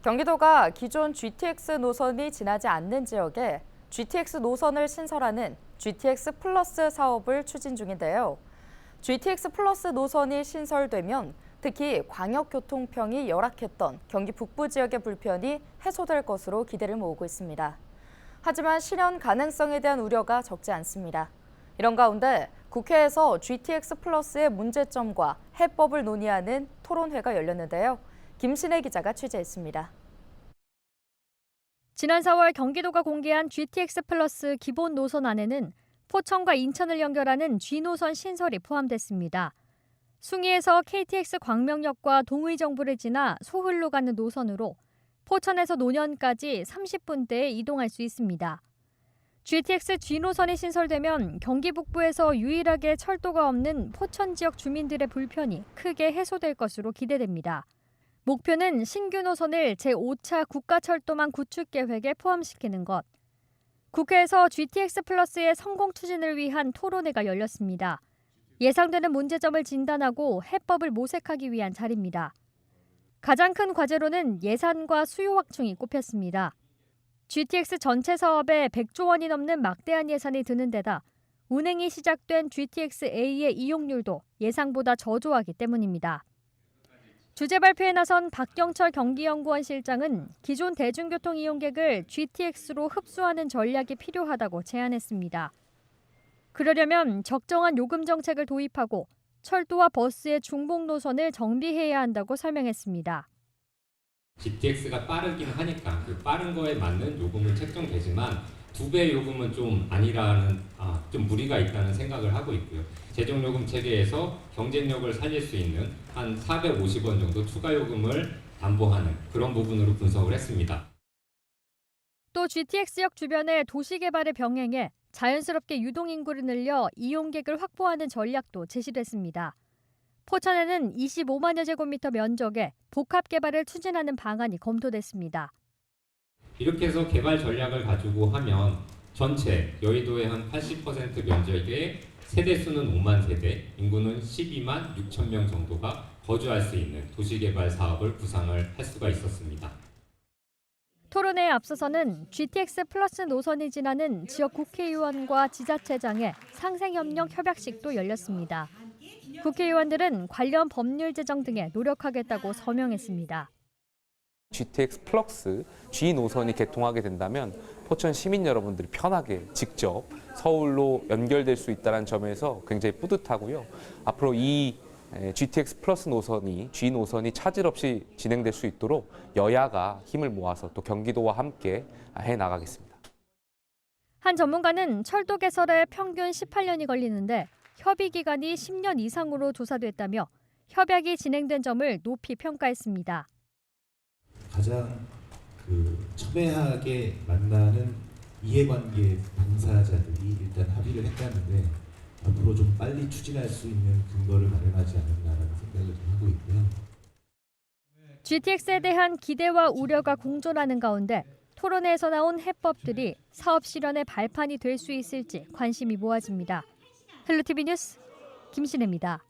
경기도가 기존 GTX 노선이 지나지 않는 지역에 GTX 노선을 신설하는 GTX 플러스 사업을 추진 중인데요. GTX 플러스 노선이 신설되면 특히 광역교통평이 열악했던 경기 북부 지역의 불편이 해소될 것으로 기대를 모으고 있습니다. 하지만 실현 가능성에 대한 우려가 적지 않습니다. 이런 가운데 국회에서 GTX 플러스의 문제점과 해법을 논의하는 토론회가 열렸는데요. 김신혜 기자가 취재했습니다. 지난 4월 경기도가 공개한 GTX 플러스 기본 노선 안에는 포천과 인천을 연결하는 G노선 신설이 포함됐습니다. 숭이에서 KTX 광명역과 동의정부를 지나 소흘로 가는 노선으로 포천에서 논현까지 30분대에 이동할 수 있습니다. GTX G노선이 신설되면 경기 북부에서 유일하게 철도가 없는 포천 지역 주민들의 불편이 크게 해소될 것으로 기대됩니다. 목표는 신규 노선을 제5차 국가철도망 구축 계획에 포함시키는 것. 국회에서 GTX 플러스의 성공 추진을 위한 토론회가 열렸습니다. 예상되는 문제점을 진단하고 해법을 모색하기 위한 자리입니다. 가장 큰 과제로는 예산과 수요 확충이 꼽혔습니다. GTX 전체 사업에 100조 원이 넘는 막대한 예산이 드는 데다 운행이 시작된 GTX-A의 이용률도 예상보다 저조하기 때문입니다. 주제 발표에 나선 박경철 경기연구원 실장은 기존 대중교통 이용객을 GTX로 흡수하는 전략이 필요하다고 제안했습니다. 그러려면 적정한 요금 정책을 도입하고 철도와 버스의 중복 노선을 정비해야 한다고 설명했습니다. GTX가 빠르긴 하니까 그 빠른 거에 맞는 요금은 책정되지만 2배 요금은 좀 아니라는 좀 무리가 있다는 생각을 하고 있고요. 재정요금 체계에서 경쟁력을 살릴 수 있는 한 450원 정도 추가 요금을 담보하는 그런 부분으로 분석을 했습니다. 또 GTX역 주변의 도시개발을 병행해 자연스럽게 유동인구를 늘려 이용객을 확보하는 전략도 제시됐습니다. 포천에는 25만여 제곱미터 면적에 복합개발을 추진하는 방안이 검토됐습니다. 이렇게 해서 개발 전략을 가지고 하면 전체 여의도의 한 80% 면적의 세대수는 5만 세대, 인구는 12만 6천 명 정도가 거주할 수 있는 도시개발 사업을 구상을 할 수가 있었습니다. 토론회에 앞서서는 GTX 플러스 노선이 지나는 지역 국회의원과 지자체장의 상생협력 협약식도 열렸습니다. 국회의원들은 관련 법률 제정 등에 노력하겠다고 서명했습니다. GTX 플러스 G 노선이 개통하게 된다면 포천 시민 여러분들이 편하게 직접 서울로 연결될 수 있다는 점에서 굉장히 뿌듯하고요. 앞으로 이 GTX 플러스 노선이 G 노선이 차질 없이 진행될 수 있도록 여야가 힘을 모아서 또 경기도와 함께 해 나가겠습니다. 한 전문가는 철도 개설에 평균 18년이 걸리는데 협의 기간이 10년 이상으로 조사됐다며 협약이 진행된 점을 높이 평가했습니다. 가장 첨예하게 만나는 이해관계 당사자들이 일단 합의를 했다는데 앞으로 좀 빨리 추진할 수 있는 근거를 마련하지 않았나라는 생각을 하고 있고요. GTX에 대한 기대와 우려가 공존하는 가운데 토론회에서 나온 해법들이 사업 실현의 발판이 될 수 있을지 관심이 모아집니다. 헬로티비 뉴스 김신혜입니다.